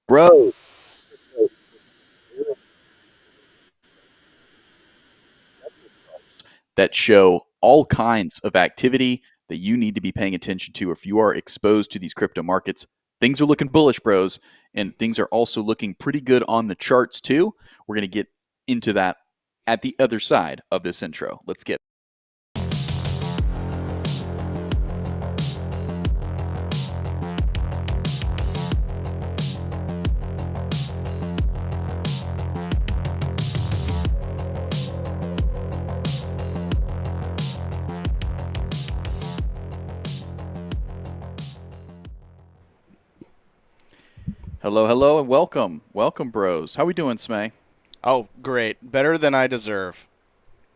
Bro, that show all kinds of activity that you need to be paying attention to if you are exposed to these crypto markets. Things are looking bullish, bros, and things are also looking pretty good on the charts too. We're going to get into that at the other side of this intro. Let's get. Hello, hello, and welcome, bros. How we doing, Smay? Oh, great. Better than I deserve.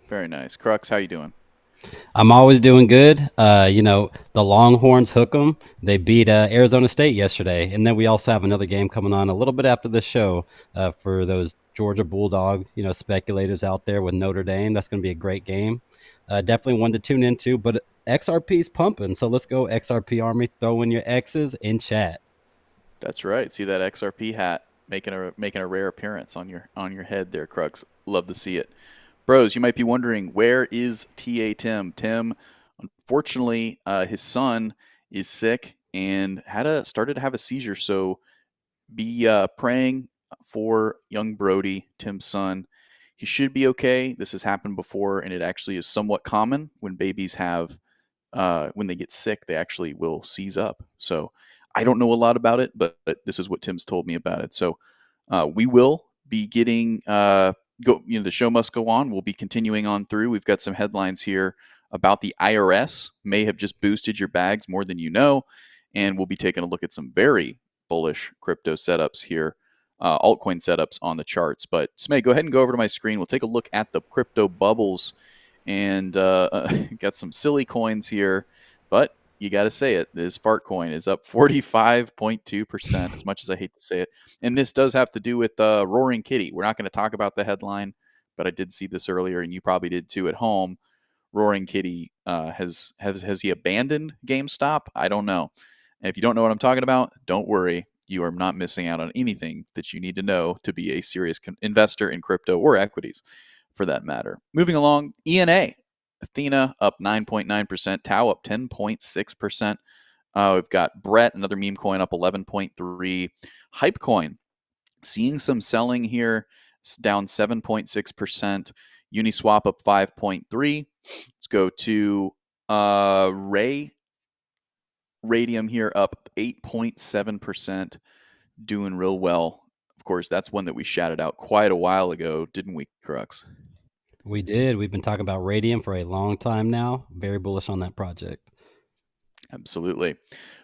Very nice. Crux, how you doing? I'm always doing good. The Longhorns hook 'em. They beat Arizona State yesterday, and then we also have another game coming on a little bit after this show for those Georgia Bulldog, speculators out there with Notre Dame. That's going to be a great game. Definitely one to tune into. But XRP's pumping, so let's go XRP Army. Throw in your X's in chat. That's right. See that XRP hat making a rare appearance on your head there, Crux. Love to see it. Bros, you might be wondering, where is TA Tim? Tim, unfortunately, his son is sick and started to have a seizure. So be praying for young Brody, Tim's son. He should be okay. This has happened before, and it actually is somewhat common when babies have when they get sick, they actually will seize up. So I don't know a lot about it, but this is what Tim's told me about it. So we will be getting go. You know, the show must go on. We'll be continuing on through. We've got some headlines here about the IRS may have just boosted your bags more than you know, and we'll be taking a look at some very bullish crypto setups here. Altcoin setups on the charts. But Smay, go ahead and go over to my screen. We'll take a look at the crypto bubbles and got some silly coins here, but you got to say it. This fart coin is up 45.2%, as much as I hate to say it. And this does have to do with Roaring Kitty. We're not going to talk about the headline, but I did see this earlier, and you probably did too at home. Roaring Kitty has he abandoned GameStop? I don't know. And if you don't know what I'm talking about, don't worry. You are not missing out on anything that you need to know to be a serious investor in crypto or equities, for that matter. Moving along, ENA, Athena up 9.9%, Tau up 10.6%. We've got Brett, another meme coin, up 11.3. Hypecoin, seeing some selling here, down 7.6%. Uniswap up 5.3. Let's go to Radium here, up 8.7%, doing real well. Of course, that's one that we shouted out quite a while ago, didn't we, Crux? We did. We've been talking about Radium for a long time now. Very bullish on that project. Absolutely.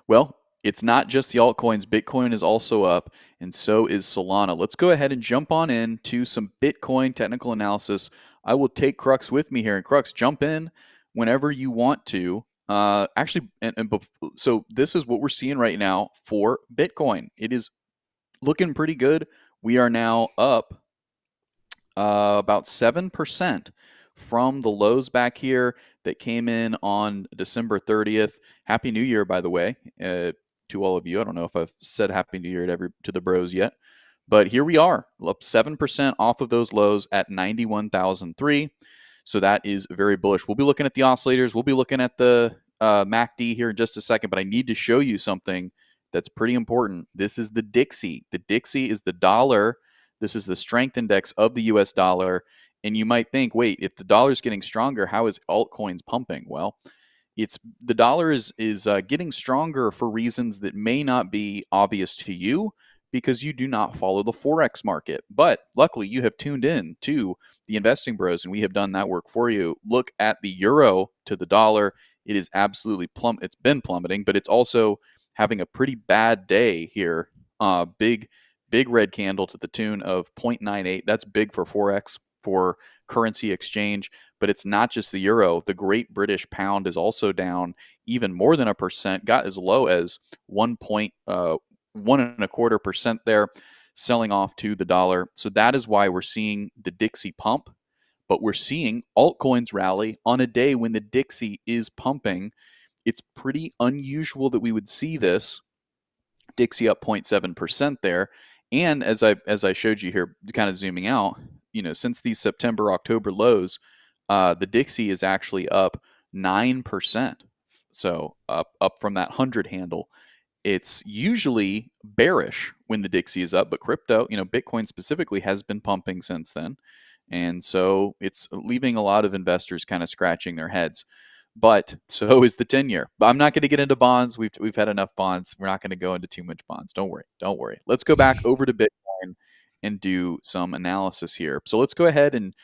Well, it's not just the altcoins. Bitcoin is also up, and so is Solana. Let's go ahead and jump on in to some Bitcoin technical analysis. I will take Crux with me here, and Crux, jump in whenever you want to. So this is what we're seeing right now for Bitcoin. It is looking pretty good. We are now up about 7% from the lows back here that came in on December 30th. Happy New Year, by the way, to all of you. I don't know if I've said Happy New Year to the bros yet, but here we are, up 7% off of those lows at 91,003. So that is very bullish. We'll be looking at the oscillators. We'll be looking at the MACD here in just a second, but I need to show you something that's pretty important. This is the Dixie. The Dixie is the dollar. This is the strength index of the US dollar. And you might think, wait, if the dollar is getting stronger, how is altcoins pumping? Well, it's the dollar is getting stronger for reasons that may not be obvious to you because you do not follow the forex market. But luckily, you have tuned in to the Investing Bros, and we have done that work for you. Look at the euro to the dollar; it is absolutely It's been plummeting, but it's also having a pretty bad day here. Big red candle to the tune of 0.98. That's big for forex, for currency exchange. But it's not just the euro. The Great British Pound is also down even more than a percent. Got as low as 1.125% there, selling off to the dollar. So that is why we're seeing the Dixie pump. But we're seeing altcoins rally on a day when the Dixie is pumping. It's pretty unusual that we would see this. Dixie up 0.7% there. And as I showed you here, kind of zooming out, since these September October lows, the Dixie is actually up 9%. So up from that 100 handle. It's usually bearish when the Dixie is up, but crypto, Bitcoin specifically, has been pumping since then. And so it's leaving a lot of investors kind of scratching their heads. But so is the 10-year. But I'm not going to get into bonds. We've had enough bonds. We're not going to go into too much bonds. Don't worry. Don't worry. Let's go back over to Bitcoin and do some analysis here. So let's go ahead and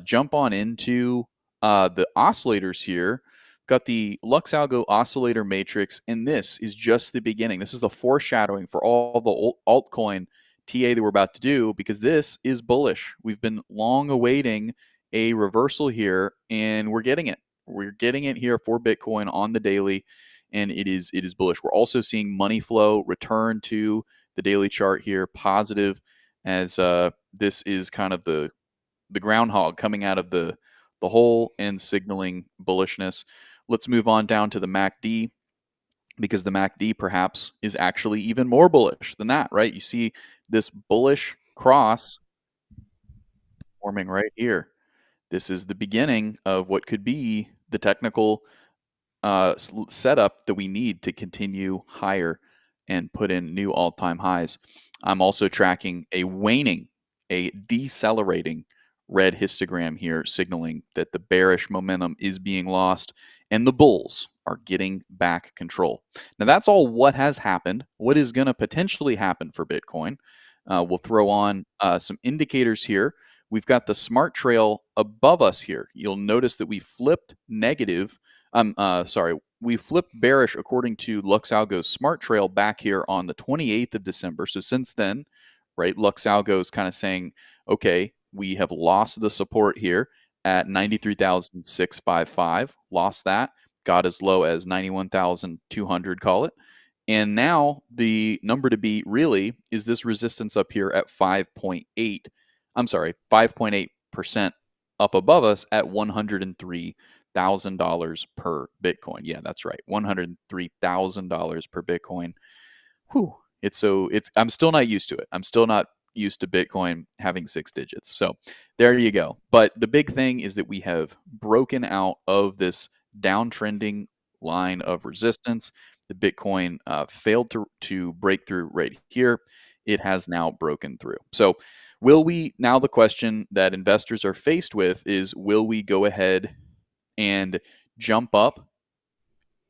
jump on into the oscillators here. Got the Lux Algo oscillator matrix, and this is just the beginning. This is the foreshadowing for all the altcoin TA that we're about to do, because this is bullish. We've been long awaiting a reversal here, and we're getting it. We're getting it here for Bitcoin on the daily, and it is bullish. We're also seeing money flow return to the daily chart here, positive, as this is kind of the groundhog coming out of the hole and signaling bullishness. Let's move on down to the MACD, because the MACD perhaps is actually even more bullish than that, right? You see this bullish cross forming right here. This is the beginning of what could be the technical setup that we need to continue higher and put in new all-time highs. I'm also tracking a waning, a decelerating red histogram here, signaling that the bearish momentum is being lost and the bulls are getting back control. Now, that's all what has happened. What is going to potentially happen for Bitcoin? We'll throw on some indicators here. We've got the smart trail above us here. You'll notice that we flipped negative. We flipped bearish according to Lux Algo's smart trail back here on the 28th of December. So since then, right, Lux Algo is kind of saying, okay, we have lost the support here at 93,655. Lost that. Got as low as 91,200, call it. And now the number to beat really is this resistance up here at 5.8. I'm sorry, 5.8% up above us at $103,000 per Bitcoin. Yeah, that's right. $103,000 per Bitcoin. Whew. I'm still not used to it. I'm still not used to Bitcoin having 6 digits. So there you go. But the big thing is that we have broken out of this downtrending line of resistance. The Bitcoin failed to break through right here. It has now broken through. So now the question that investors are faced with is, will we go ahead and jump up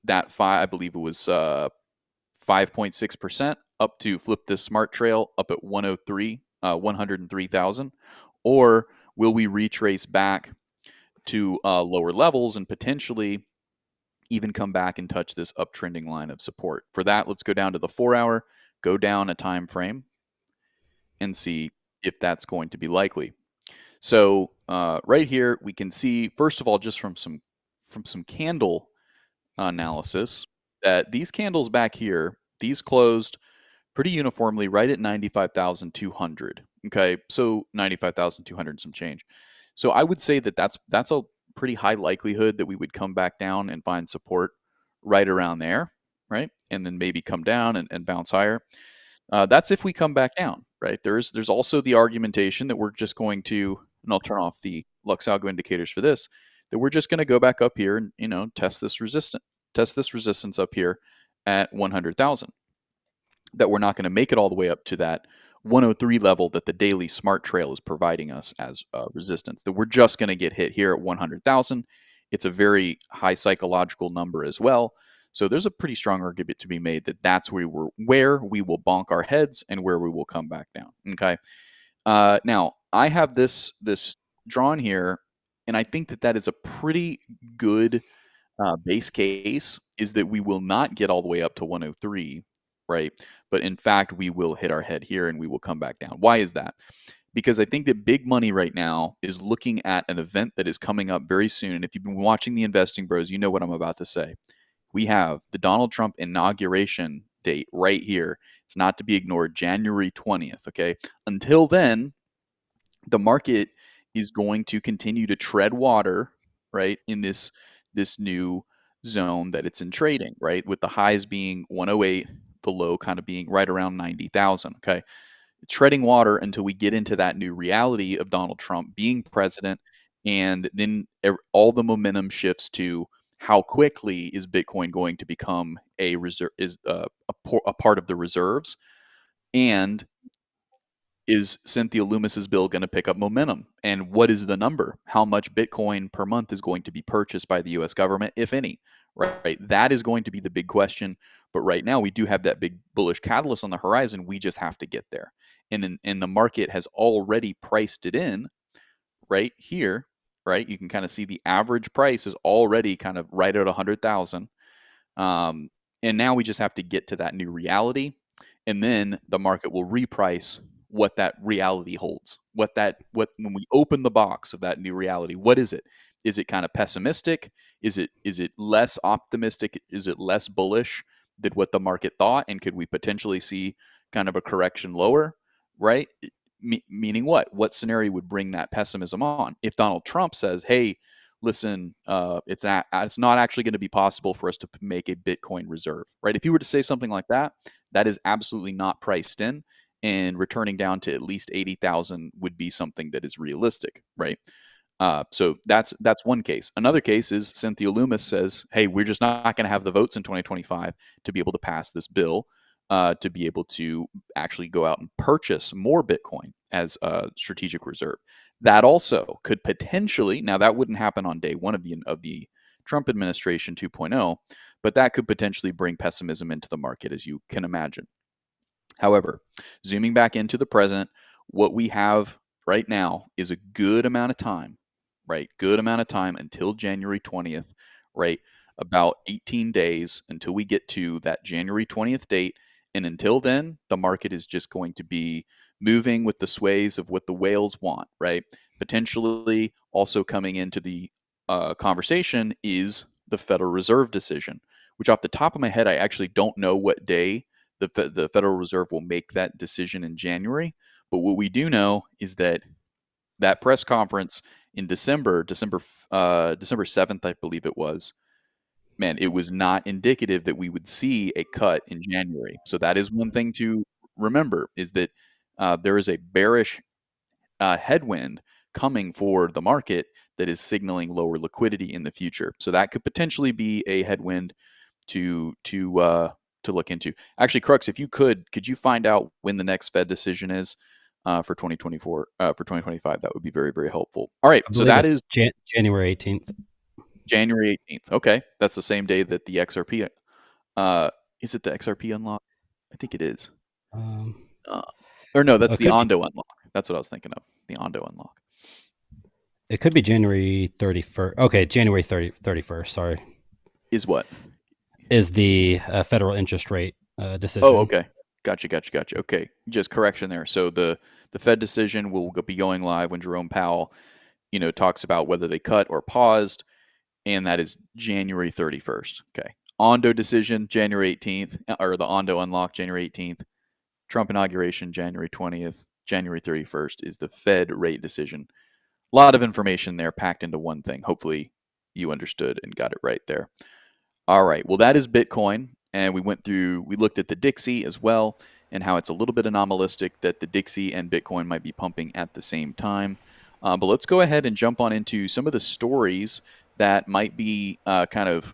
that I believe it was 5.6% up to flip this smart trail up at 103,000, or will we retrace back to lower levels and potentially even come back and touch this uptrending line of support? For that, let's go down to the 4-hour, go down a time frame, and see if that's going to be likely. So right here, we can see, first of all, just from some candle analysis, that these candles back here, these closed pretty uniformly right at 95,200. Okay, so 95,200 some change. So I would say that that's a pretty high likelihood that we would come back down and find support right around there, right? And then maybe come down and bounce higher. That's if we come back down, right? There's also the argumentation that we're just going to, and I'll turn off the Lux Algo indicators for this, that we're just going to go back up here and test this resistance up here at 100,000. That we're not going to make it all the way up to that 103 level that the daily smart trail is providing us as resistance. That we're just going to get hit here at 100,000. It's a very high psychological number as well. So there's a pretty strong argument to be made that that's where we will bonk our heads and where we will come back down. Okay. Now I have this drawn here, and I think that is a pretty good base case, is that we will not get all the way up to 103, right? But in fact, we will hit our head here and we will come back down. Why is that? Because I think that big money right now is looking at an event that is coming up very soon. And if you've been watching the Investing Bros, you know what I'm about to say. We have the Donald Trump inauguration date right here. It's not to be ignored, January 20th, okay? Until then, the market is going to continue to tread water, right, in this new zone that it's in trading, right, with the highs being 108, the low kind of being right around 90,000, okay? treading water until we get into that new reality of Donald Trump being president, and then all the momentum shifts to how quickly is Bitcoin going to become a reserve, is a part of the reserves, and is Cynthia Loomis's bill going to pick up momentum? And what is the number? How much Bitcoin per month is going to be purchased by the U.S. government, if any? Right? That is going to be the big question. But right now, we do have that big bullish catalyst on the horizon. We just have to get there. And the market has already priced it in right here. Right? You can kind of see the average price is already kind of right at 100,000. And now we just have to get to that new reality, and then the market will reprice what that reality holds. What when we open the box of that new reality, what is it? Is it kind of pessimistic? Is it less optimistic? Is it less bullish than what the market thought? And could we potentially see kind of a correction lower? Right? Meaning what? What scenario would bring that pessimism on? If Donald Trump says, "Hey, listen, it's not actually going to be possible for us to make a Bitcoin reserve," right? If you were to say something like that, that is absolutely not priced in, and returning down to at least 80,000 would be something that is realistic, right? So that's one case. Another case is Cynthia Loomis says, "Hey, we're just not going to have the votes in 2025 to be able to pass this bill, to be able to actually go out and purchase more Bitcoin as a strategic reserve." That also could potentially, now that wouldn't happen on day one of the Trump administration 2.0, but that could potentially bring pessimism into the market, as you can imagine. However, zooming back into the present, what we have right now is a good amount of time, right? Good amount of time until January 20th, right? About 18 days until we get to that January 20th date. And until then, the market is just going to be moving with the sways of what the whales want, right? Potentially also coming into the conversation is the Federal Reserve decision, which off the top of my head, I actually don't know what day the Federal Reserve will make that decision in January. But what we do know is that that press conference in December 7th, I believe it was, man, it was not indicative that we would see a cut in January. So that is one thing to remember, is that there is a bearish headwind coming for the market that is signaling lower liquidity in the future. So that could potentially be a headwind to look into. Actually, Crux, if you could you find out when the next Fed decision is for 2024, for 2025? That would be very, very helpful. All right, I so believe that it's is January 18th. January 18th. Okay, that's the same day that the XRP. Is it the XRP unlock? I think it is. Um, Uh, or no, that's it the could be, ONDO unlock. That's what I was thinking of. The ONDO unlock it could be January 31st. Okay, January 31st. Sorry, is what? is the federal interest rate Oh, decision. okay. Gotcha. Okay, just correction there. So the Fed decision will be going live when Jerome Powell, talks about whether they cut or paused, and that is January 31st. Okay. ONDO decision January 18th, or the ONDO unlock January 18th. Trump inauguration January 20th. January 31st is the Fed rate decision. A lot of information there packed into one thing. Hopefully you understood and got it right there. All right. Well, that is Bitcoin. And we looked at the Dixie as well, and how it's a little bit anomalistic that the Dixie and Bitcoin might be pumping at the same time. But let's go ahead and jump on into some of the stories that might be kind of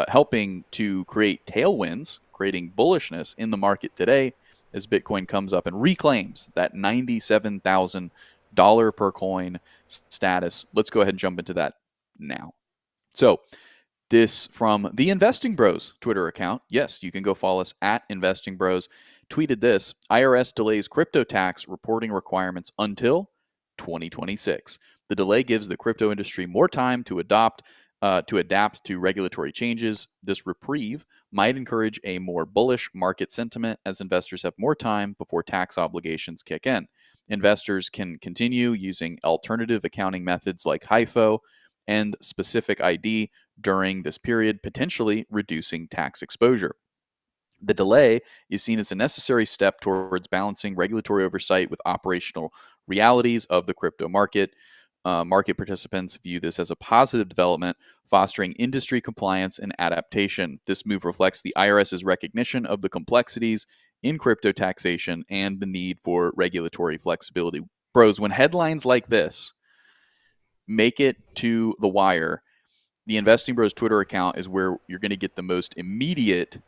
helping to create tailwinds, creating bullishness in the market today as Bitcoin comes up and reclaims that $97,000 per coin status. Let's go ahead and jump into that now. So, this from the Investing Bros Twitter account. Yes, you can go follow us at Investing Bros. Tweeted this: IRS delays crypto tax reporting requirements until 2026. The delay gives the crypto industry more time to adapt to regulatory changes. This reprieve might encourage a more bullish market sentiment as investors have more time before tax obligations kick in. Investors can continue using alternative accounting methods like HIFO and specific ID during this period, potentially reducing tax exposure. The delay is seen as a necessary step towards balancing regulatory oversight with operational realities of the crypto market. Market participants view this as a positive development, fostering industry compliance and adaptation. This move reflects the IRS's recognition of the complexities in crypto taxation and the need for regulatory flexibility. Bros, when headlines like this make it to the wire, the Investing Bros Twitter account is where you're going to get the most immediate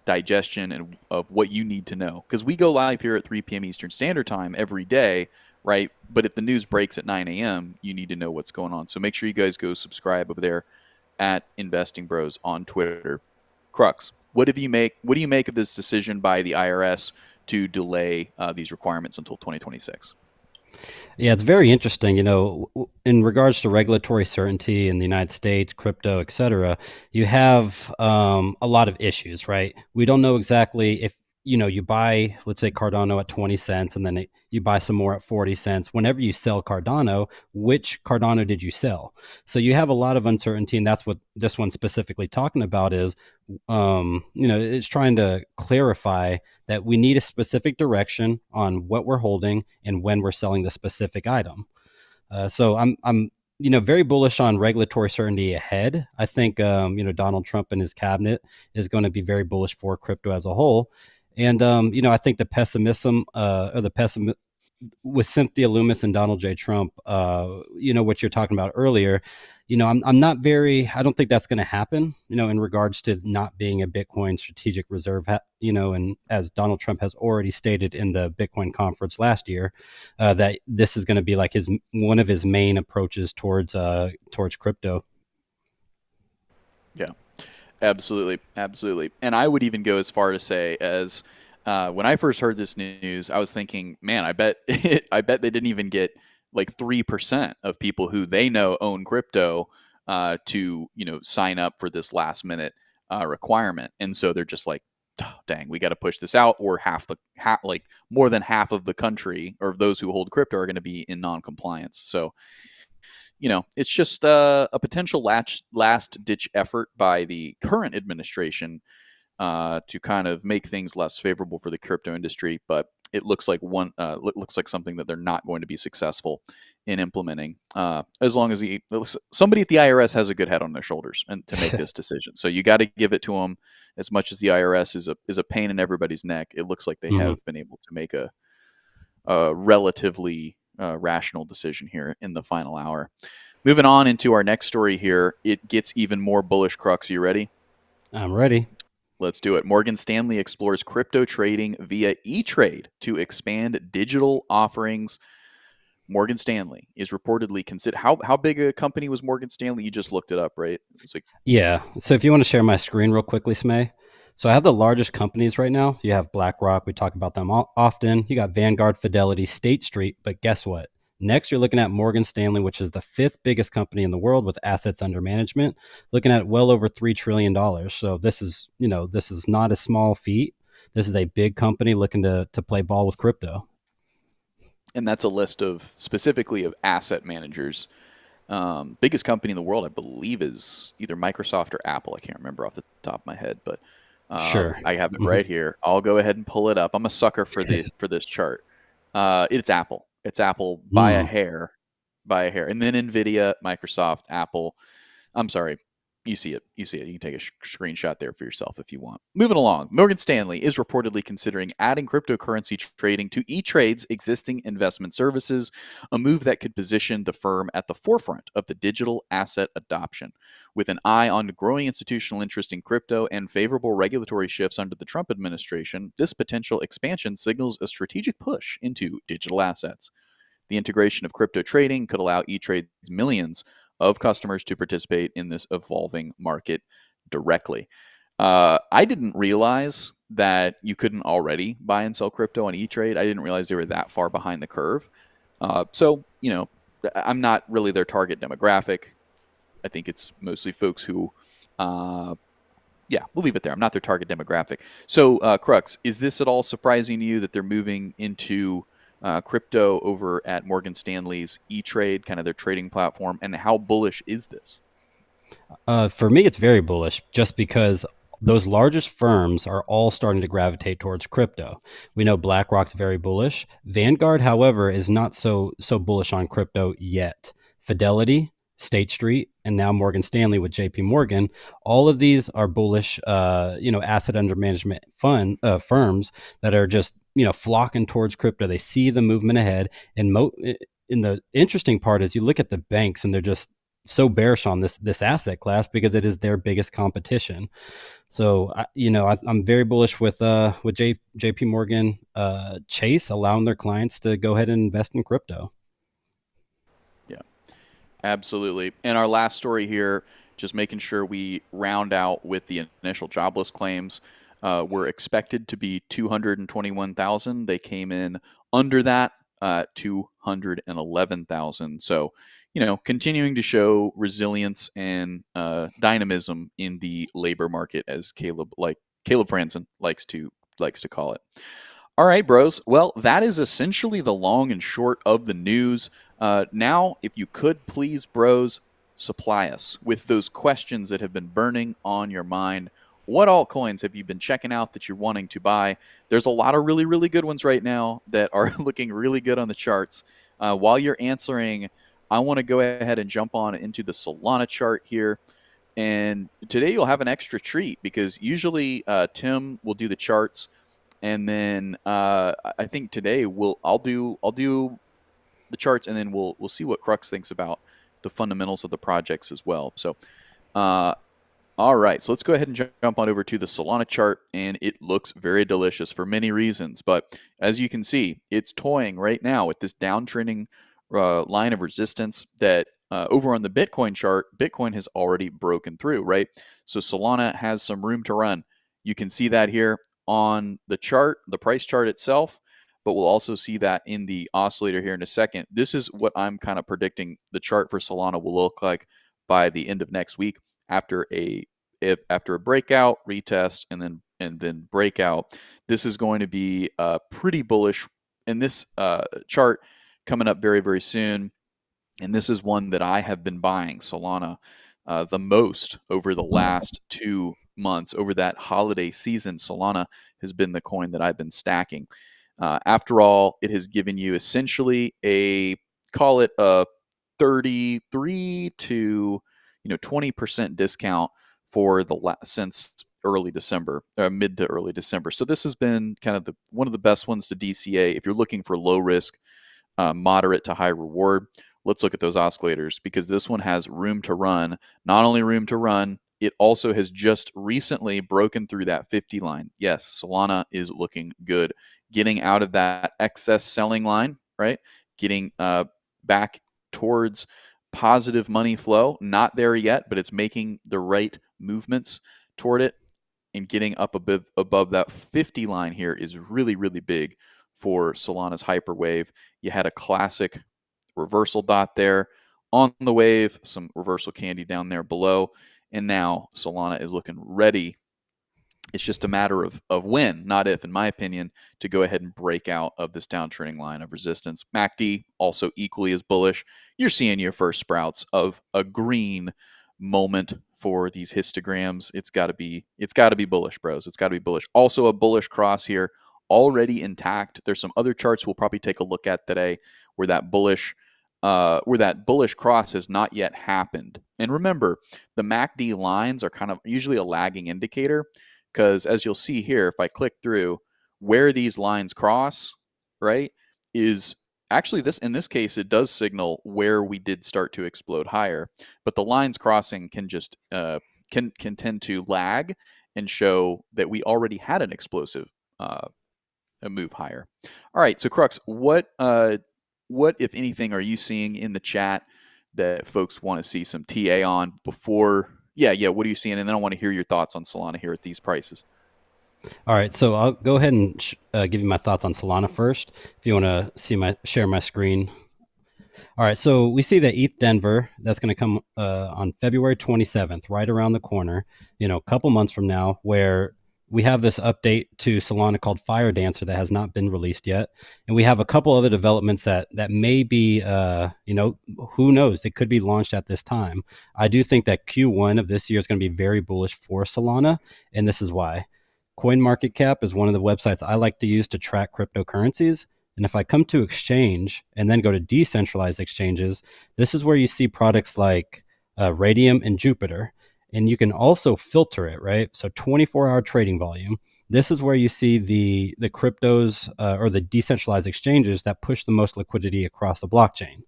digestion of what you need to know. Because we go live here at 3 p.m. Eastern Standard Time every day, right? But if the news breaks at 9 a.m., you need to know what's going on. So make sure you guys go subscribe over there at Investing Bros on Twitter. Crux, what do you make of this decision by the IRS to delay these requirements until 2026? Yeah, it's very interesting. In regards to regulatory certainty in the United States, crypto, et cetera, you have a lot of issues, right? We don't know exactly if, you buy, let's say, Cardano at 20 cents, and then you buy some more at 40 cents. Whenever you sell Cardano, which Cardano did you sell? So you have a lot of uncertainty, and that's what this one's specifically talking about is, it's trying to clarify that we need a specific direction on what we're holding and when we're selling the specific item. So I'm very bullish on regulatory certainty ahead. I think Donald Trump and his cabinet is going to be very bullish for crypto as a whole. And I think the pessimism with Cynthia Loomis and Donald J. Trump, what you're talking about earlier, I'm not I don't think that's going to happen, in regards to not being a Bitcoin strategic reserve, and as Donald Trump has already stated in the Bitcoin conference last year, that this is going to be like one of his main approaches towards crypto. Yeah, absolutely. And I would even go as far to say as when I first heard this news, I was thinking, man, I bet I bet they didn't even get like 3% of people who they know own crypto to sign up for this last minute requirement, and so they're just like, oh, dang, we got to push this out, or like more than half of the country or those who hold crypto are going to be in non-compliance. So it's just a potential last ditch effort by the current administration to kind of make things less favorable for the crypto industry, but it looks like looks like something that they're not going to be successful in implementing, as long as somebody at the IRS has a good head on their shoulders and to make this decision. So you got to give it to them. As much as the IRS is a pain in everybody's neck, it looks like they have been able to make a relatively rational decision here in the final hour. Moving on into our next story here, it gets even more bullish. Crux, you ready? I'm ready. Let's do it. Morgan Stanley explores crypto trading via E-Trade to expand digital offerings. Morgan Stanley is reportedly considered. How big a company was Morgan Stanley? You just looked it up, right? It's like, yeah. So if you want to share my screen real quickly, Smay. So I have the largest companies right now. You have BlackRock. We talk about them often. You got Vanguard, Fidelity, State Street. But guess what? Next, you're looking at Morgan Stanley, which is the 5th biggest company in the world with assets under management, looking at well over $3 trillion. So this is not a small feat. This is a big company looking to play ball with crypto. And that's a list specifically of asset managers. Biggest company in the world, I believe, is either Microsoft or Apple. I can't remember off the top of my head, but sure. I have it right here. I'll go ahead and pull it up. I'm a sucker for this chart. It's Apple. It's Apple by a hair, and then Nvidia, Microsoft, Apple. I'm sorry. You see it. You can take a screenshot there for yourself if you want. Moving along, Morgan Stanley is reportedly considering adding cryptocurrency trading to E-Trade's existing investment services, a move that could position the firm at the forefront of the digital asset adoption. With an eye on growing institutional interest in crypto and favorable regulatory shifts under the Trump administration, this potential expansion signals a strategic push into digital assets. The integration of crypto trading could allow E-Trade's millions of customers to participate in this evolving market directly. I didn't realize that you couldn't already buy and sell crypto on E-Trade. I didn't realize they were that far behind the curve. So, I'm not really their target demographic. I think it's mostly folks who, we'll leave it there. I'm not their target demographic. So, Crux, is this at all surprising to you that they're moving into crypto over at Morgan Stanley's E-Trade, kind of their trading platform, and how bullish is this? For me, it's very bullish just because those largest firms are all starting to gravitate towards crypto. We know BlackRock's very bullish. Vanguard, however, is not so bullish on crypto yet. Fidelity, State Street, and now Morgan Stanley with JP Morgan. All of these are bullish, asset under management firms that are just, flocking towards crypto. They see the movement ahead. And the interesting part is you look at the banks and they're just so bearish on this asset class because it is their biggest competition. So, I'm very bullish with JP Morgan Chase allowing their clients to go ahead and invest in crypto. Yeah, absolutely. And our last story here, just making sure we round out with the initial jobless claims, were expected to be 221,000. They came in under that, 211,000. So, continuing to show resilience and dynamism in the labor market, as Caleb Franzen likes to call it. All right, bros. Well, that is essentially the long and short of the news. Now, if you could please, bros, supply us with those questions that have been burning on your mind. What altcoins have you been checking out that you're wanting to buy? There's a lot of really, really good ones right now that are looking really good on the charts. While you're answering, I want to go ahead and jump on into the Solana chart here. And today you'll have an extra treat because usually Tim will do the charts, and then I think today I'll do the charts, and then we'll see what Crux thinks about the fundamentals of the projects as well. So, all right, so let's go ahead and jump on over to the Solana chart, and it looks very delicious for many reasons. But as you can see, it's toying right now with this downtrending line of resistance that over on the Bitcoin chart, Bitcoin has already broken through, right? So Solana has some room to run. You can see that here on the chart, the price chart itself, but we'll also see that in the oscillator here in a second. This is what I'm kind of predicting the chart for Solana will look like by the end of next week after a breakout, retest, and then breakout. This is going to be pretty bullish in this chart coming up very, very soon. And this is one that I have been buying Solana the most over the last 2 months. Over that holiday season, Solana has been the coin that I've been stacking. After all, it has given you essentially call it a 33 to 20% discount for since early December, mid to early December. So this has been kind of one of the best ones to DCA if you're looking for low risk, moderate to high reward. Let's look at those oscillators because this one has room to run. Not only room to run, it also has just recently broken through that 50 line. Yes, Solana is looking good. Getting out of that excess selling line, right? Getting back towards positive money flow. Not there yet, but it's making the right movements toward it. And getting up above that 50 line here is really, really big for Solana's hyperwave. You had a classic reversal dot there on the wave, some reversal candy down there below, and now Solana is looking ready. It's just a matter of when, not if, in my opinion, to go ahead and break out of this downtrending line of resistance. MACD also equally as bullish. You're seeing your first sprouts of a green moment for these histograms. It's got to be bullish, bros. It's got to be bullish. Also a bullish cross here, already intact. There's some other charts we'll probably take a look at today where that bullish cross has not yet happened. And remember, the MACD lines are kind of usually a lagging indicator because as you'll see here, if I click through where these lines cross, right, is actually in this case, it does signal where we did start to explode higher, but the lines crossing can just can tend to lag and show that we already had an explosive a move higher. All right, so Crux, what if anything are you seeing in the chat that folks want to see some TA on before? Yeah. What are you seeing? And then I want to hear your thoughts on Solana here at these prices. All right, so I'll go ahead and give you my thoughts on Solana first. If you want to share my screen. All right, so we see that ETH Denver, that's going to come on February 27th, right around the corner, a couple months from now, where we have this update to Solana called Fire Dancer that has not been released yet. And we have a couple other developments that may be, who knows, they could be launched at this time. I do think that Q1 of this year is going to be very bullish for Solana, and this is why. CoinMarketCap is one of the websites I like to use to track cryptocurrencies. And if I come to exchange and then go to decentralized exchanges, this is where you see products like Radium and Jupiter. And you can also filter it, right? So 24-hour trading volume. This is where you see the cryptos or the decentralized exchanges that push the most liquidity across the blockchain.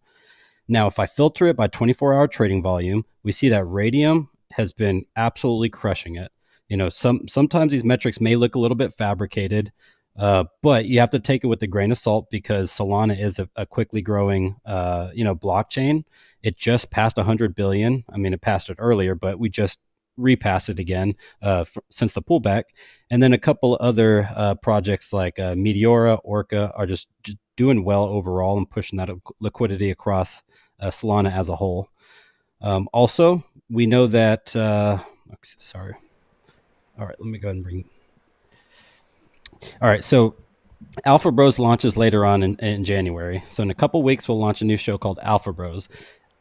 Now, if I filter it by 24-hour trading volume, we see that Radium has been absolutely crushing it. Sometimes these metrics may look a little bit fabricated, but you have to take it with a grain of salt because Solana is a quickly growing, blockchain. It just passed 100 billion. I mean, it passed it earlier, but we just repassed it again since the pullback. And then a couple other projects like Meteora, Orca are just doing well overall and pushing that liquidity across Solana as a whole. Also, we know that. Sorry. All right, let me go ahead and bring. All right, so Alpha Bros launches later on in January. So in a couple weeks, we'll launch a new show called Alpha Bros.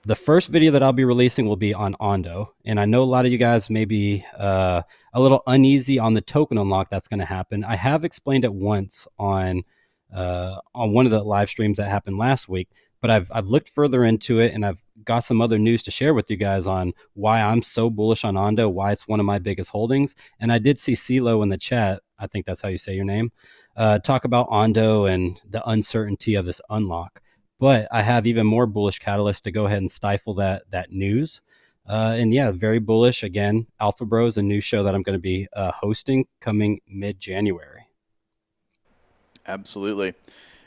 The first video that I'll be releasing will be on ONDO. And I know a lot of you guys may be a little uneasy on the token unlock that's going to happen. I have explained it once on one of the live streams that happened last week, but I've looked further into it and I've got some other news to share with you guys on why I'm so bullish on ONDO, why it's one of my biggest holdings. And I did see CeeLo in the chat, I think that's how you say your name, talk about ONDO and the uncertainty of this unlock. But I have even more bullish catalysts to go ahead and stifle that news. And yeah, very bullish. Again, Alpha Bros, a new show that I'm going to be hosting coming mid-January. Absolutely.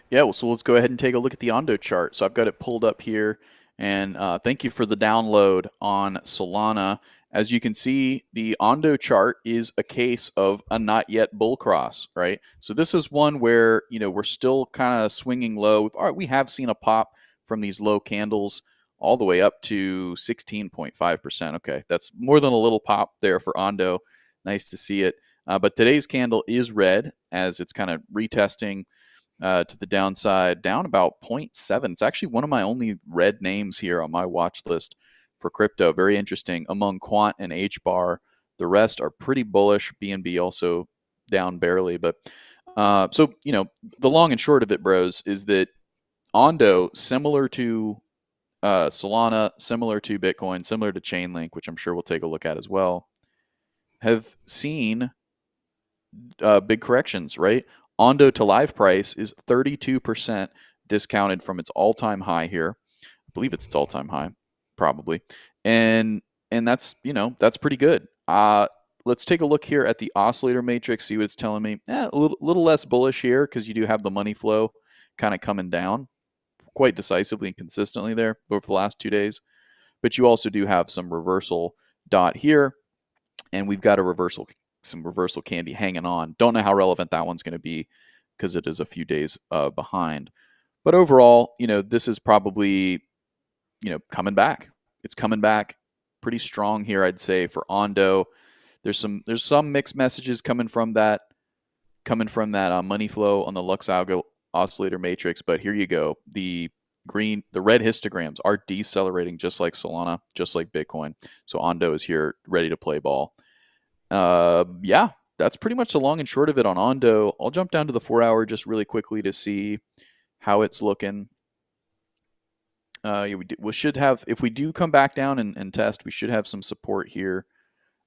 Yeah, well, so let's go ahead and take a look at the ONDO chart. So I've got it pulled up here, and thank you for the download on Solana. As you can see, the ONDO chart is a case of a not yet bull cross, right? So this is one where, we're still kind of swinging low. We have seen a pop from these low candles all the way up to 16.5%. Okay, that's more than a little pop there for ONDO. Nice to see it. But today's candle is red as it's kind of retesting to the downside, down about 0.7. It's actually one of my only red names here on my watch list for crypto. Very interesting. Among quant and HBAR, the rest are pretty bullish. BNB also down barely. But so, the long and short of it, bros, is that ONDO, similar to Solana, similar to Bitcoin, similar to Chainlink, which I'm sure we'll take a look at as well, have seen big corrections, right? ONDO to live price is 32% discounted from its all-time high here. I believe it's its all-time high, probably. And that's, that's pretty good. Let's take a look here at the oscillator matrix, see what it's telling me. A little less bullish here because you do have the money flow kind of coming down quite decisively and consistently there over the last 2 days. But you also do have some reversal dot here, and we've got some reversal candy hanging on. Don't know how relevant that one's going to be because it is a few days behind. But overall, this is probably, coming back. It's coming back pretty strong here, I'd say, for ONDO. There's some mixed messages coming from that money flow on the Lux Algo oscillator matrix. But here you go. The red histograms are decelerating just like Solana, just like Bitcoin. So ONDO is here ready to play ball. Yeah, that's pretty much the long and short of it on ONDO. I'll jump down to the 4-hour just really quickly to see how it's looking. We should have, if we do come back down and test, we should have some support here.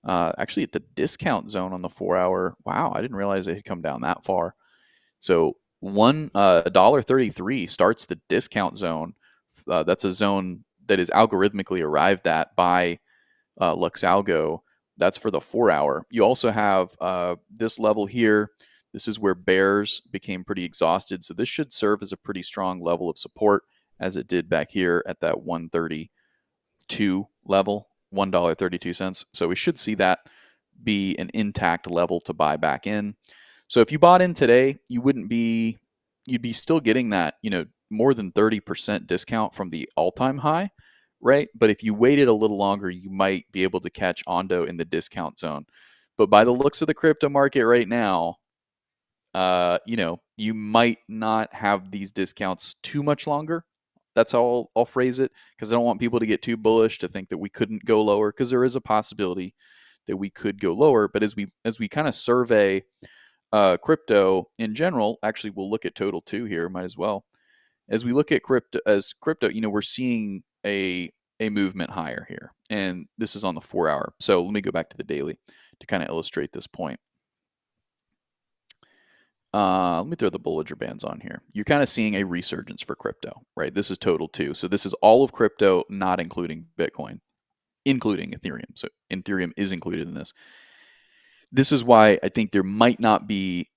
Actually, at the discount zone on the 4-hour. Wow, I didn't realize it had come down that far. So $1.33 starts the discount zone. That's a zone that is algorithmically arrived at by Lux Algo. That's for the 4-hour. You also have this level here. This is where bears became pretty exhausted. So this should serve as a pretty strong level of support as it did back here at that 132 level, $1.32. So we should see that be an intact level to buy back in. So if you bought in today, you'd be still getting that, more than 30% discount from the all-time high, right? But if you waited a little longer, you might be able to catch ONDO in the discount zone. But by the looks of the crypto market right now, you might not have these discounts too much longer. That's how I'll phrase it, because I don't want people to get too bullish to think that we couldn't go lower, because there is a possibility that we could go lower. But as we kind of survey crypto in general, actually, we'll look at total too here. Might as well. As we look at crypto, we're seeing a movement higher here, and this is on the 4-hour. So let me go back to the daily to kind of illustrate this point. Let me throw the Bollinger Bands on here. You're kind of seeing a resurgence for crypto, right? This is total too. So this is all of crypto, not including Bitcoin, including Ethereum. So Ethereum is included in this. This is why I think there might not be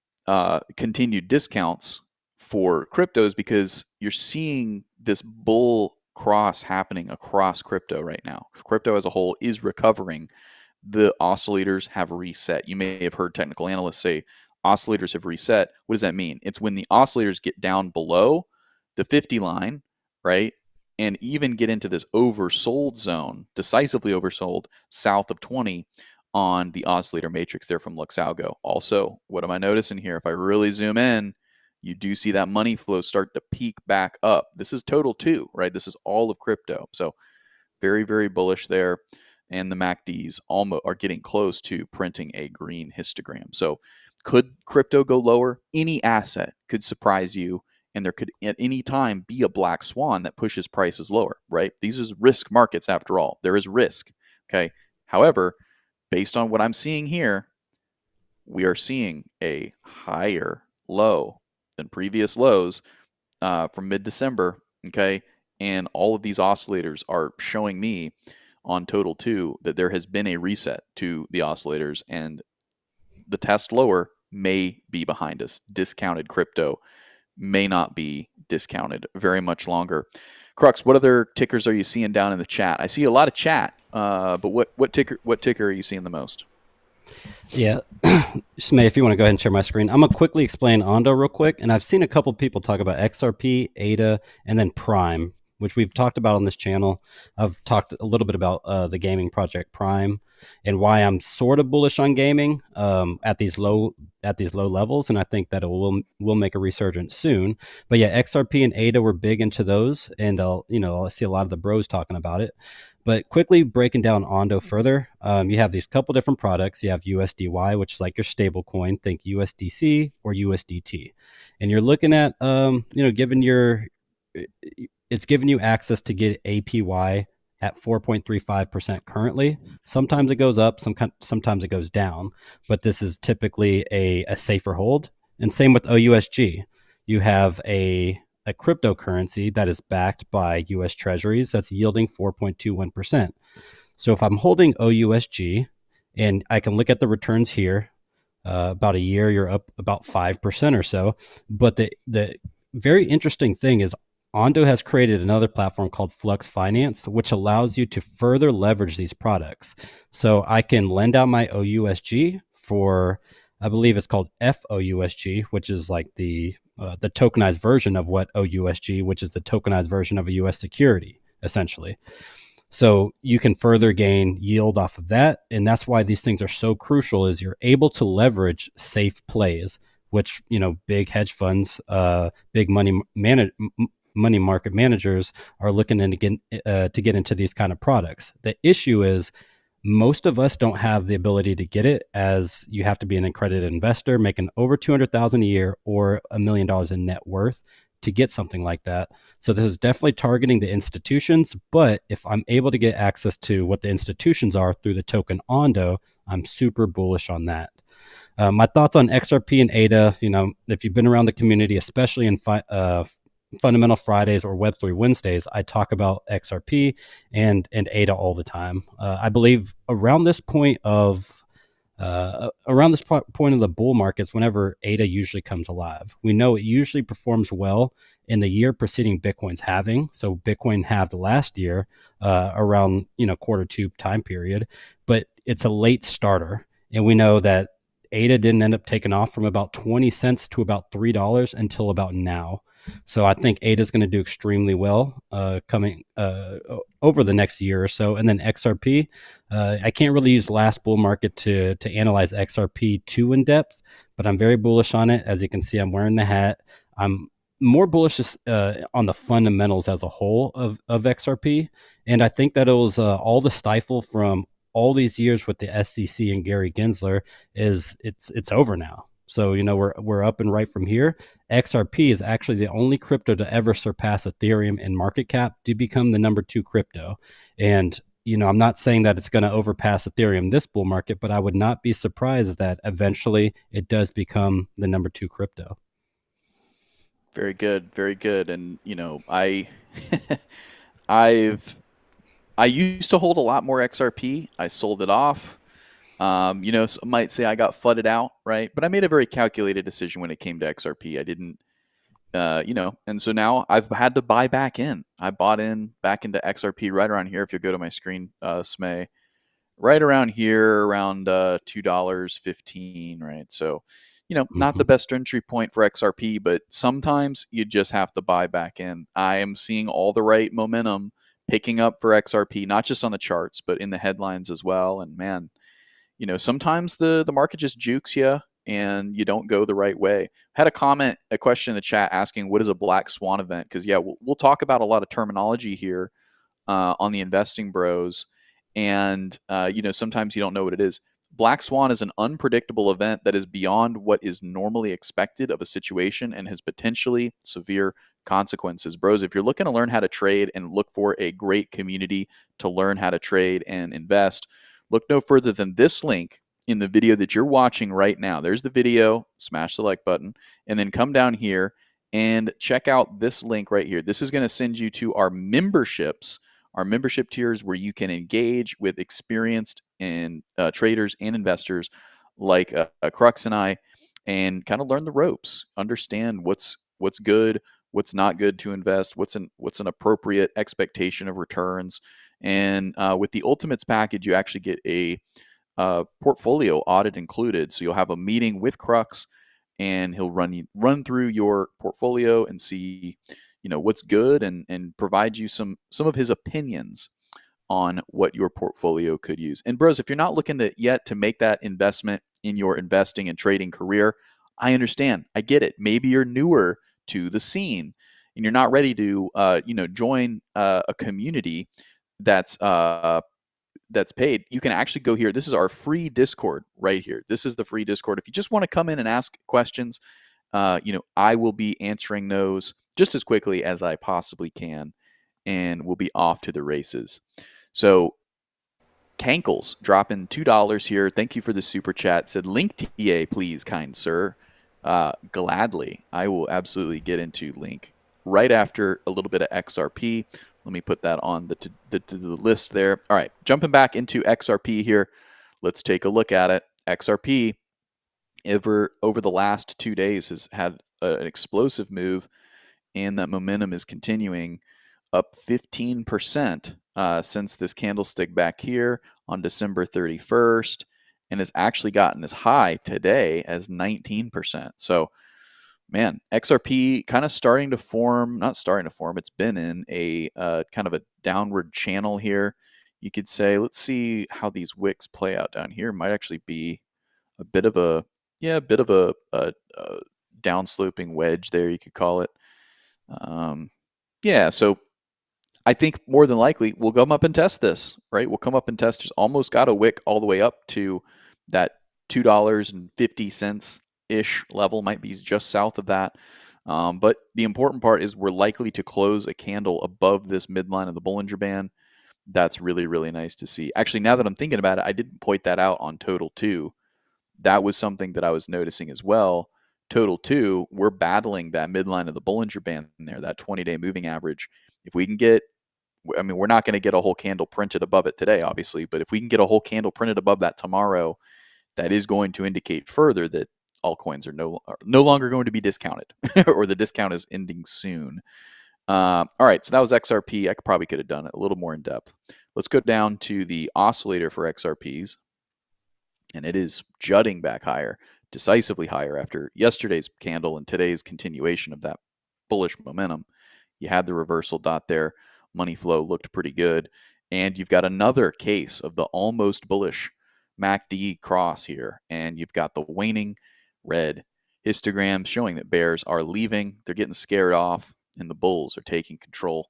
continued discounts for cryptos, because you're seeing this bull cross happening across crypto right now. Crypto as a whole is recovering. The oscillators have reset. You may have heard technical analysts say oscillators have reset. What does that mean? It's when the oscillators get down below the 50 line, right? And even get into this oversold zone, decisively oversold, south of 20 on the oscillator matrix there from Luxalgo. Also, what am I noticing here? If I really zoom in, you do see that money flow start to peak back up. This is total too, right? This is all of crypto. So very, very bullish there. And the MACDs almost are getting close to printing a green histogram. So could crypto go lower? Any asset could surprise you, and there could at any time be a black swan that pushes prices lower, right? These is risk markets after all. There is risk, okay? However, based on what I'm seeing here, we are seeing a higher low than previous lows from mid-December, okay? And all of these oscillators are showing me on total too that there has been a reset to the oscillators, and the test lower may be behind us. Discounted crypto may not be discounted very much longer. Crux, what other tickers are you seeing down in the chat? I see a lot of chat, but what ticker are you seeing the most? Yeah, Smay, if you want to go ahead and share my screen, I'm gonna quickly explain ONDO real quick. And I've seen a couple people talk about XRP, ADA, and then Prime, which we've talked about on this channel. I've talked a little bit about the gaming project Prime and why I'm sort of bullish on gaming at these low levels, and I think that it will make a resurgence soon. But yeah, XRP and ADA were big into those, and I see a lot of the bros talking about it. But quickly breaking down ONDO further, you have these couple different products. You have USDY, which is like your stable coin. Think USDC or USDT, and you're looking at it's giving you access to get APY at 4.35% currently. Sometimes it goes up, sometimes it goes down, but this is typically a safer hold. And same with OUSG. You have a cryptocurrency that is backed by US Treasuries that's yielding 4.21%. So if I'm holding OUSG and I can look at the returns here, about a year, you're up about 5% or so. But the very interesting thing is ONDO has created another platform called Flux Finance, which allows you to further leverage these products. So I can lend out my OUSG for, I believe it's called FOUSG, which is like the tokenized version of what OUSG, which is the tokenized version of a US security, essentially. So you can further gain yield off of that. And that's why these things are so crucial, is you're able to leverage safe plays, which, big hedge funds, big money market managers are looking to get into these kind of products. The issue is most of us don't have the ability to get it, as you have to be an accredited investor making over $200,000 a year or $1 million in net worth to get something like that. So this is definitely targeting the institutions, but if I'm able to get access to what the institutions are through the token ONDO, I'm super bullish on that. My thoughts on XRP and ADA, if you've been around the community, especially in Fundamental Fridays or Web3 Wednesdays, I talk about XRP and ADA all the time. I believe around this point of the bull markets, whenever ADA usually comes alive, we know it usually performs well in the year preceding Bitcoin's halving. So Bitcoin halved last year around Q2 time period, but it's a late starter, and we know that ADA didn't end up taking off from about 20 cents to about $3 until about now. So I think ADA is going to do extremely well coming over the next year or so. And then XRP, I can't really use last bull market to analyze XRP too in depth, but I'm very bullish on it. As you can see, I'm wearing the hat. I'm more bullish on the fundamentals as a whole of XRP. And I think that it was all the stifle from all these years with the SEC and Gary Gensler it's over now. So, we're up and right from here. XRP is actually the only crypto to ever surpass Ethereum in market cap to become the number 2 crypto. And, I'm not saying that it's going to overpass Ethereum this bull market, but I would not be surprised that eventually it does become the number 2 crypto. Very good, very good. And I've I used to hold a lot more XRP. I sold it off. Some might say I got flooded out, right? But I made a very calculated decision when it came to XRP. I didn't, and so now I've had to buy back in. I bought in back into XRP right around here. If you go to my screen, Smay, right around here, around $2.15, right? So, not the Mhm. best entry point for XRP, but sometimes you just have to buy back in. I am seeing all the right momentum picking up for XRP, not just on the charts, but in the headlines as well. And man, sometimes the market just jukes you and you don't go the right way. Had a question in the chat asking what is a black swan event? Because yeah, we'll talk about a lot of terminology here on the Investing Bros, and sometimes you don't know what it is. Black swan is an unpredictable event that is beyond what is normally expected of a situation and has potentially severe consequences. Bros, if you're looking to learn how to trade and look for a great community to learn how to trade and invest, look no further than this link in the video that you're watching right now. There's the video, smash the like button, and then come down here and check out this link right here. This is going to send you to our membership tiers where you can engage with experienced and traders and investors like Crux and I, and kind of learn the ropes, understand what's good, what's not good to invest, what's an appropriate expectation of returns. And with the Ultimates package, you actually get a portfolio audit included. So you'll have a meeting with Crux, and he'll run through your portfolio and see, what's good, and provide you some of his opinions on what your portfolio could use. And bros, if you're not looking to make that investment in your investing and trading career, I understand. I get it. Maybe you're newer to the scene and you're not ready to join a community that's paid. You can actually go here. This is our free Discord right here. This is the free Discord. If you just want to come in and ask questions, I will be answering those just as quickly as I possibly can, and we'll be off to the races. So Cankles dropping $2 here. Thank you for the super chat. Said link TA, please, kind sir. Gladly, I will absolutely get into link right after a little bit of XRP. Let me put that on the list there. All right, jumping back into XRP here. Let's take a look at it. XRP over the last 2 days has had an explosive move, and that momentum is continuing, up 15% since this candlestick back here on December 31st, and has actually gotten as high today as 19%. So, man, XRP kind of not starting to form. It's been in a kind of a downward channel here, you could say. Let's see how these wicks play out down here. Might actually be a bit of a downsloping wedge there, you could call it. Yeah, so I think more than likely we'll come up and test this, right? We'll come up and test. Just almost got a wick all the way up to that $2.50 ish level, might be just south of that. But the important part is we're likely to close a candle above this midline of the Bollinger Band. That's really, really nice to see. Actually, now that I'm thinking about it, I didn't point that out on Total 2. That was something that I was noticing as well. Total 2, we're battling that midline of the Bollinger Band in there, that 20-day moving average. If we can get, we're not going to get a whole candle printed above it today, obviously, but if we can get a whole candle printed above that tomorrow, that is going to indicate further that altcoins are no longer going to be discounted, or the discount is ending soon. All right, so that was XRP. I probably could have done it a little more in depth. Let's go down to the oscillator for XRPs, and it is jutting back higher, decisively higher after yesterday's candle and today's continuation of that bullish momentum. You had the reversal dot there. Money flow looked pretty good. And you've got another case of the almost bullish MACD cross here. And you've got the waning red histogram showing that bears are leaving. They're getting scared off, and the bulls are taking control.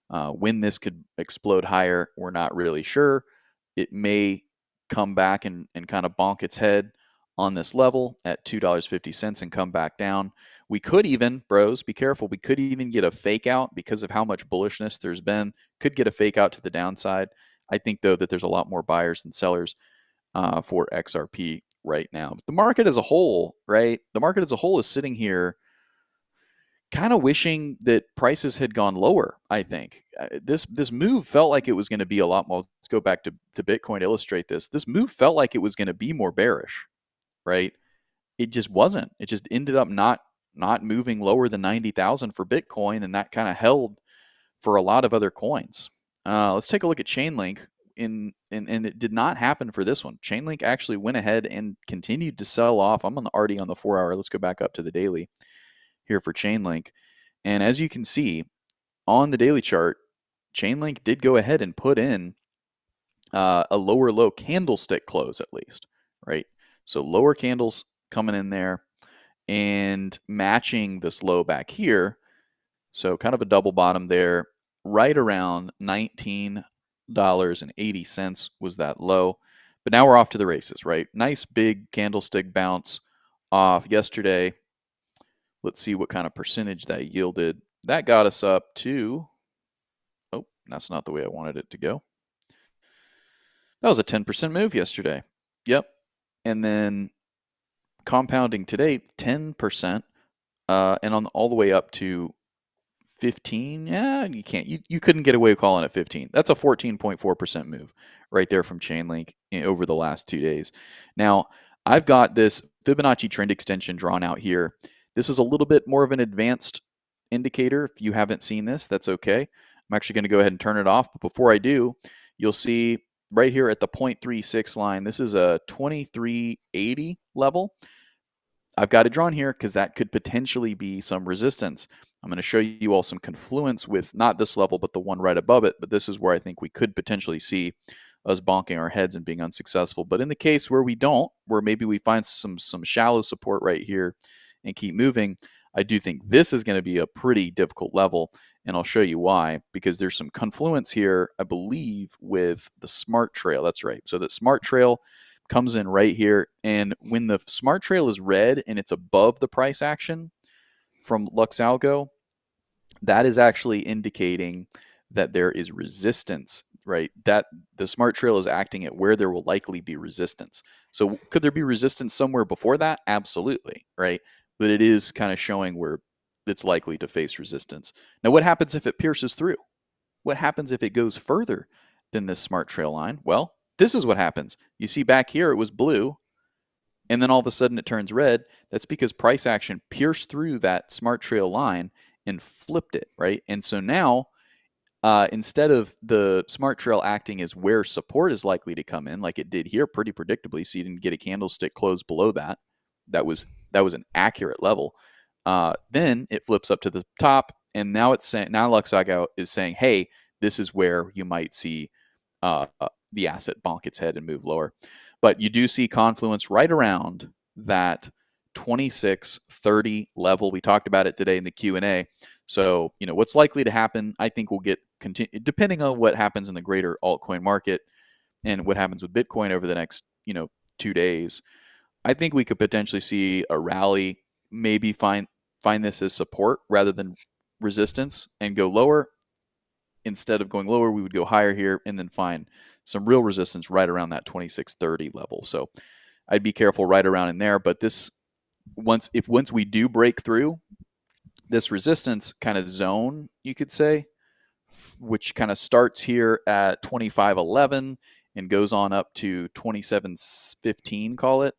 When this could explode higher, we're not really sure. It may come back and kind of bonk its head on this level at $2.50 and come back down. We could even, bros, be careful. We could even get a fake out because of how much bullishness there's been. Could get a fake out to the downside. I think, though, that there's a lot more buyers than sellers for XRP right now. But the market as a whole, right? The market as a whole is sitting here kind of wishing that prices had gone lower. I think this move felt like it was going to be a lot more. Let's go back to Bitcoin to illustrate this. This move felt like it was going to be more bearish, right? It just wasn't. It just ended up not moving lower than 90,000 for Bitcoin, and that kind of held for a lot of other coins. Let's take a look at Chainlink. And it did not happen for this one. Chainlink actually went ahead and continued to sell off. I'm already on the 4-hour. Let's go back up to the daily here for Chainlink. And as you can see on the daily chart, Chainlink did go ahead and put in a lower low candlestick close at least, right? So lower candles coming in there and matching this low back here. So kind of a double bottom there, right around $19.80 was that low. But now we're off to the races, right? Nice big candlestick bounce off yesterday. Let's see what kind of percentage that yielded. That got us up to, oh, that's not the way I wanted it to go. That was a 10% move yesterday. Yep. And then compounding today, 10%, and on all the way up to 15. Yeah, you can't. You couldn't get away with calling it 15. That's a 14.4% move right there from Chainlink over the last 2 days. Now, I've got this Fibonacci trend extension drawn out here. This is a little bit more of an advanced indicator. If you haven't seen this, that's okay. I'm actually going to go ahead and turn it off. But before I do, you'll see right here at the 0.36 line, this is a 2380 level. I've got it drawn here because that could potentially be some resistance. I'm going to show you all some confluence with not this level, but the one right above it. But this is where I think we could potentially see us bonking our heads and being unsuccessful. But in the case where we don't, where maybe we find some shallow support right here and keep moving, I do think this is going to be a pretty difficult level. And I'll show you why, because there's some confluence here, I believe, with the smart trail. That's right. So the smart trail comes in right here. And when the smart trail is red and it's above the price action from Luxalgo, that is actually indicating that there is resistance, right? That the smart trail is acting at where there will likely be resistance. So could there be resistance somewhere before that? Absolutely, right? But it is kind of showing where it's likely to face resistance. Now, what happens if it pierces through? What happens if it goes further than this smart trail line? Well, this is what happens. You see back here, it was blue, and then all of a sudden it turns red. That's because price action pierced through that smart trail line and flipped it, right? And so now, instead of the smart trail acting as where support is likely to come in, like it did here pretty predictably, so you didn't get a candlestick close below that. That was an accurate level. Then it flips up to the top, and now it's saying, now Luxago is saying, hey, this is where you might see the asset bonk its head and move lower. But you do see confluence right around that 2630 level. We talked about it today in the Q&A. So, what's likely to happen, I think we'll get depending on what happens in the greater altcoin market and what happens with Bitcoin over the next, 2 days. I think we could potentially see a rally, maybe find this as support rather than resistance and go lower. Instead of going lower, we would go higher here and then find some real resistance right around that 2630 level. So I'd be careful right around in there. But this, once we do break through this resistance kind of zone, you could say, which kind of starts here at 2511 and goes on up to 2715, call it,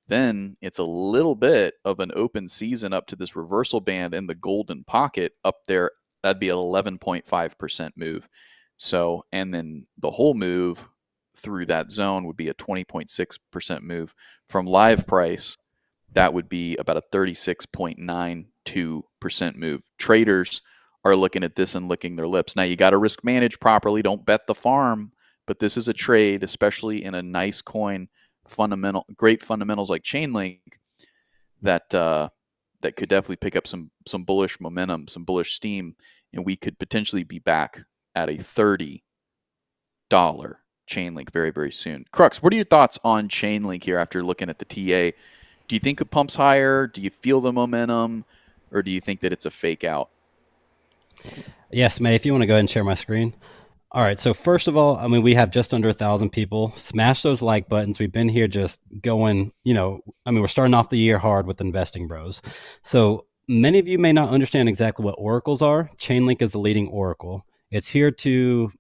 then it's a little bit of an open season up to this reversal band in the golden pocket up there. That'd be an 11.5% move. So, and then the whole move through that zone would be a 20.6% move. From live price, that would be about a 36.92% move. Traders are looking at this and licking their lips. Now, you got to risk manage properly. Don't bet the farm, but this is a trade, especially in a nice coin, great fundamentals like Chainlink, that could definitely pick up some bullish momentum, some bullish steam, and we could potentially be back at a $30 Chainlink very, very soon. Crux, what are your thoughts on Chainlink here after looking at the TA? Do you think it pumps higher? Do you feel the momentum? Or do you think that it's a fake out? Yes, May, if you want to go ahead and share my screen. All right. So first of all, I mean, we have just under 1,000 people. Smash those like buttons. We've been here just going, we're starting off the year hard with Investing Bros. So many of you may not understand exactly what oracles are. Chainlink is the leading oracle. It's here to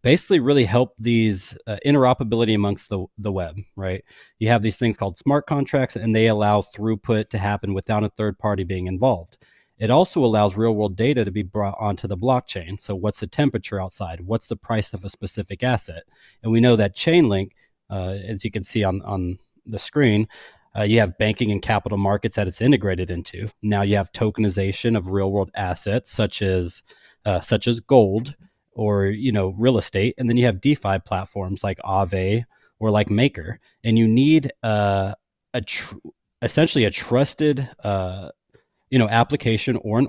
basically really help these interoperability amongst the web, right? You have these things called smart contracts, and they allow throughput to happen without a third party being involved. It also allows real world data to be brought onto the blockchain. So what's the temperature outside? What's the price of a specific asset? And we know that Chainlink, as you can see on the screen, you have banking and capital markets that it's integrated into. Now you have tokenization of real world assets such as gold or real estate, and then you have DeFi platforms like Aave or like Maker, and you need essentially a trusted application or an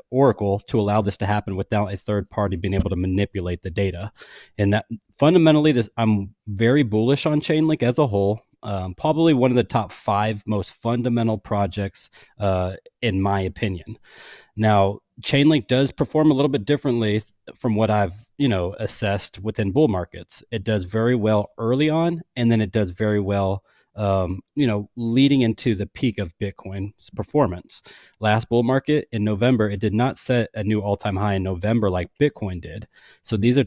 oracle to allow this to happen without a third party being able to manipulate the data. And that fundamentally, I'm very bullish on Chainlink as a whole. Probably one of the top 5 most fundamental projects, in my opinion. Now, Chainlink does perform a little bit differently from what I've assessed within bull markets. It does very well early on, and then it does very well leading into the peak of Bitcoin's performance. Last bull market in November, it did not set a new all-time high in November like Bitcoin did. So these are,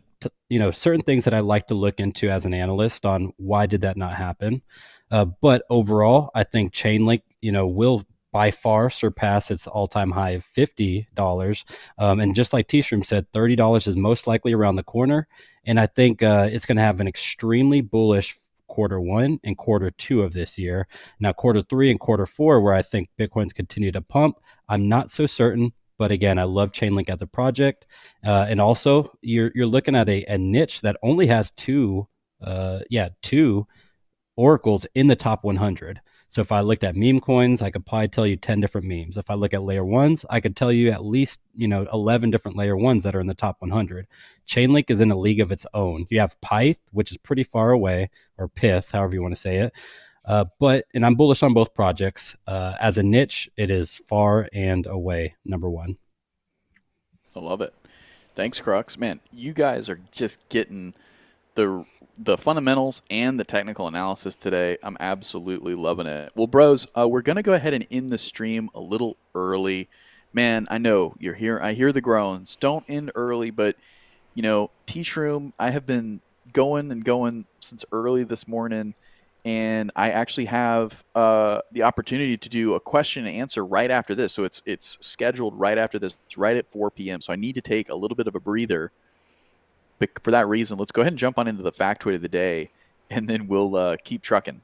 certain things that I like to look into as an analyst on why did that not happen. But overall, I think Chainlink, will by far surpass its all-time high of $50. And just like Tshroom said, $30 is most likely around the corner. And I think it's going to have an extremely bullish Q1 and Q2 of this year. Now, Q3 and Q4, where I think Bitcoin's continue to pump, I'm not so certain. But again, I love Chainlink as a project. And also, you're looking at a niche that only has two oracles in the top 100. So if I looked at meme coins, I could probably tell you 10 different memes. If I look at layer ones, I could tell you at least 11 different layer ones that are in the top 100. Chainlink is in a league of its own. You have Pyth, which is pretty far away, or Pith, however you want to say it. And I'm bullish on both projects. As a niche, it is far and away number 1. I love it. Thanks, Crux. Man, you guys are just getting the fundamentals and the technical analysis today. I'm absolutely loving it. Well, bros, we're going to go ahead and end the stream a little early. Man, I know you're here. I hear the groans. Don't end early, but, Tshroom, I have been going since early this morning, and I actually have the opportunity to do a question and answer right after this. So it's scheduled right after this. It's right at 4 p.m., so I need to take a little bit of a breather. But for that reason, let's go ahead and jump on into the factoid of the day, and then we'll keep trucking.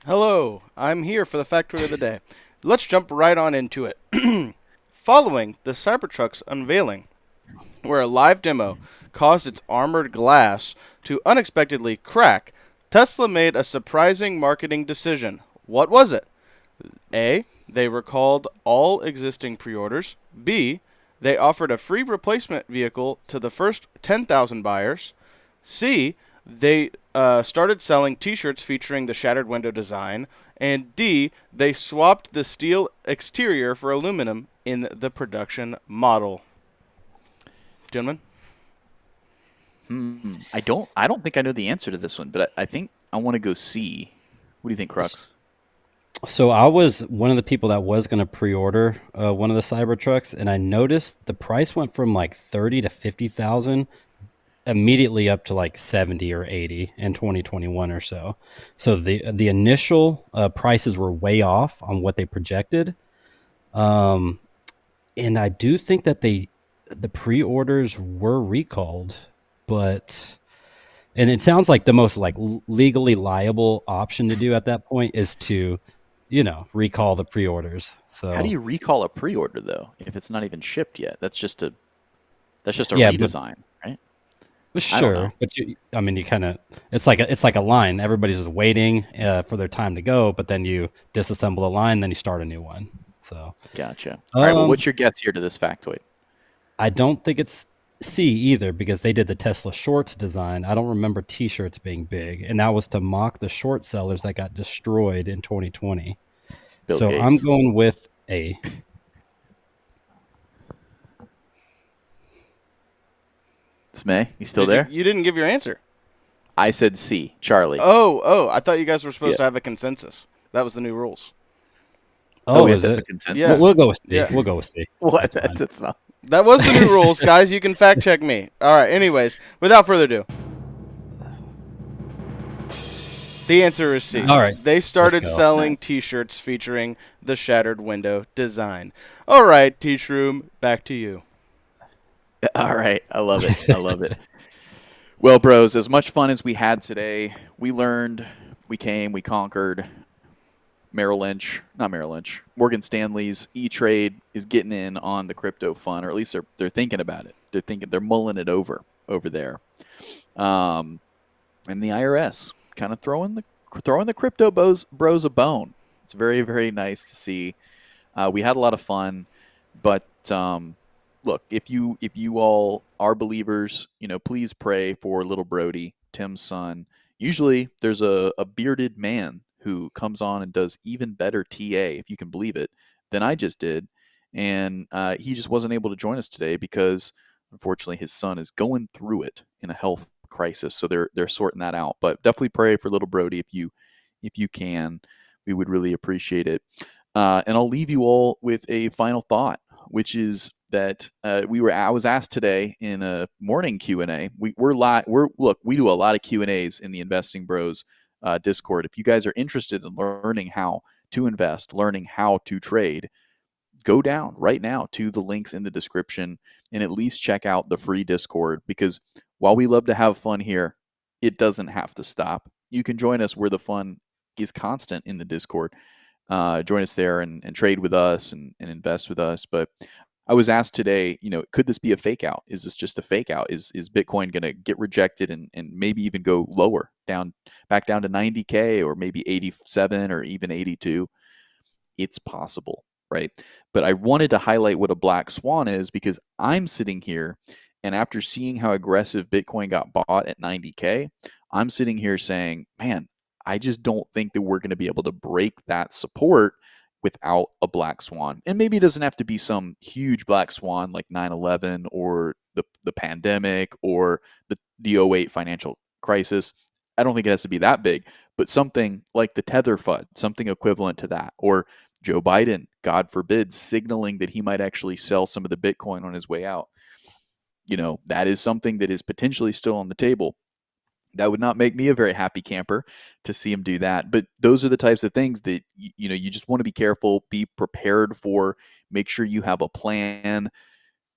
Hello, I'm here for the factoid of the day. Let's jump right on into it. Following the Cybertruck's unveiling, where a live demo caused its armored glass to unexpectedly crack, Tesla made a surprising marketing decision. What was it? A. They recalled all existing pre-orders. B. They offered a free replacement vehicle to the first 10,000 buyers. C. They started selling T-shirts featuring the shattered window design. And D. They swapped the steel exterior for aluminum in the production model. Gentlemen? I don't think I know the answer to this one, but I think I want to go C. What do you think, Crux? So I was one of the people that was going to pre-order one of the Cybertrucks, and I noticed the price went from like 30 to 50,000 immediately up to like 70 or 80 in 2021 or so. So the initial prices were way off on what they projected, and I do think that the pre-orders were recalled, and it sounds like the most like legally liable option to do at that point is to recall the pre-orders. So how do you recall a pre-order though if it's not even shipped yet? That's just a redesign, right? Sure, but you kind of it's like a line. Everybody's just waiting for their time to go, but then you disassemble the line, then you start a new one. So gotcha. All right. Well, what's your guess here to this factoid? I don't think it's C either because they did the Tesla shorts design. I don't remember T-shirts being big, and that was to mock the short sellers that got destroyed in 2020. Bill So I'm Gates. going with A. Smay, you still Did you? there? You didn't give your answer. I said C. Charlie. Oh! I thought you guys were supposed Yeah. to have a consensus. That was the new rules. Oh, we have Is to have a it? Yeah. consensus. We'll go with C. Yeah. We'll go with C. What? That's fine. That's not. That was the new rules, guys. You can fact check me. All right. Anyways, without further ado, the answer is C. All right. They started Let's go. selling Nice. T-shirts featuring the shattered window design. All right, Tshroom, back to you. All right. I love it. I love it. Well, bros, as much fun as we had today, we learned, we came, we conquered. Morgan Stanley's E-Trade is getting in on the crypto fun, or at least they're thinking about it. They're mulling it over there. And the IRS kind of throwing the crypto bros a bone. It's very, very nice to see. We had a lot of fun, but look, if you all are believers, please pray for little Brody, Tim's son. Usually, there's a bearded man who comes on and does even better TA, if you can believe it, than I just did, and he just wasn't able to join us today because, unfortunately, his son is going through it in a health crisis. So they're sorting that out. But definitely pray for little Brody if you can. We would really appreciate it. And I'll leave you all with a final thought, which is that I was asked today in a morning Q&A. We do a lot of Q&As in the Investing Bros Discord. If you guys are interested in learning how to invest, learning how to trade, go down right now to the links in the description and at least check out the free Discord, because while we love to have fun here, it doesn't have to stop. You can join us where the fun is constant in the Discord. Join us there and trade with us and invest with us. But I was asked today, could this be a fake out? Is this just a fake out? Is Bitcoin going to get rejected and maybe even go lower, back down to 90K or maybe 87 or even 82? It's possible, right? But I wanted to highlight what a black swan is, because I'm sitting here and after seeing how aggressive Bitcoin got bought at 90K, I'm sitting here saying, man, I just don't think that we're going to be able to break that support without a black swan. And maybe it doesn't have to be some huge black swan like 9/11 or the pandemic or the '08 financial crisis. I don't think it has to be that big, but something like the Tether FUD, something equivalent to that, or Joe Biden, God forbid, signaling that he might actually sell some of the Bitcoin on his way out. That is something that is potentially still on the table. That would not make me a very happy camper to see him do that. But those are the types of things that you just want to be careful, be prepared for, make sure you have a plan.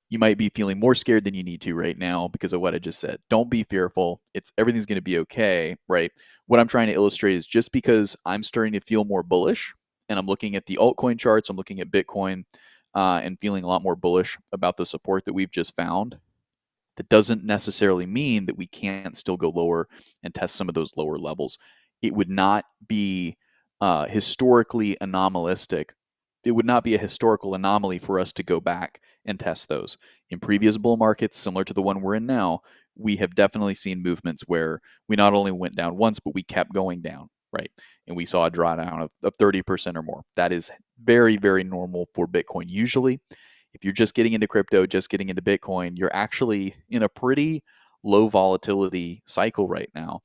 You might be feeling more scared than you need to right now because of what I just said. Don't be fearful. Everything's going to be okay, right? What I'm trying to illustrate is just because I'm starting to feel more bullish and I'm looking at the altcoin charts, I'm looking at Bitcoin and feeling a lot more bullish about the support that we've just found, that doesn't necessarily mean that we can't still go lower and test some of those lower levels. It would not be historically anomalistic. It would not be a historical anomaly for us to go back and test those. In previous bull markets, similar to the one we're in now, we have definitely seen movements where we not only went down once, but we kept going down, right? And we saw a drawdown of 30% or more. That is very, very normal for Bitcoin. Usually, if you're just getting into crypto, just getting into Bitcoin, you're actually in a pretty low volatility cycle right now.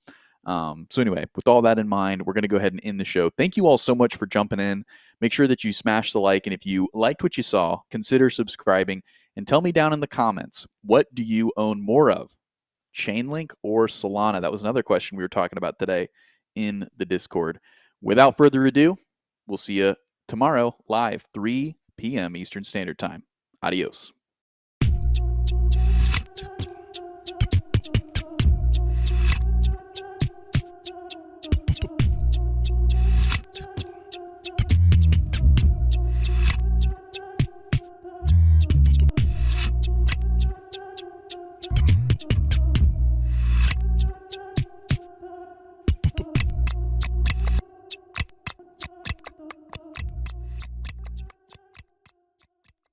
So anyway, with all that in mind, we're going to go ahead and end the show. Thank you all so much for jumping in. Make sure that you smash the like. And if you liked what you saw, consider subscribing and tell me down in the comments, what do you own more of? Chainlink or Solana? That was another question we were talking about today in the Discord. Without further ado, we'll see you tomorrow live, 3 p.m. Eastern Standard Time. Adios.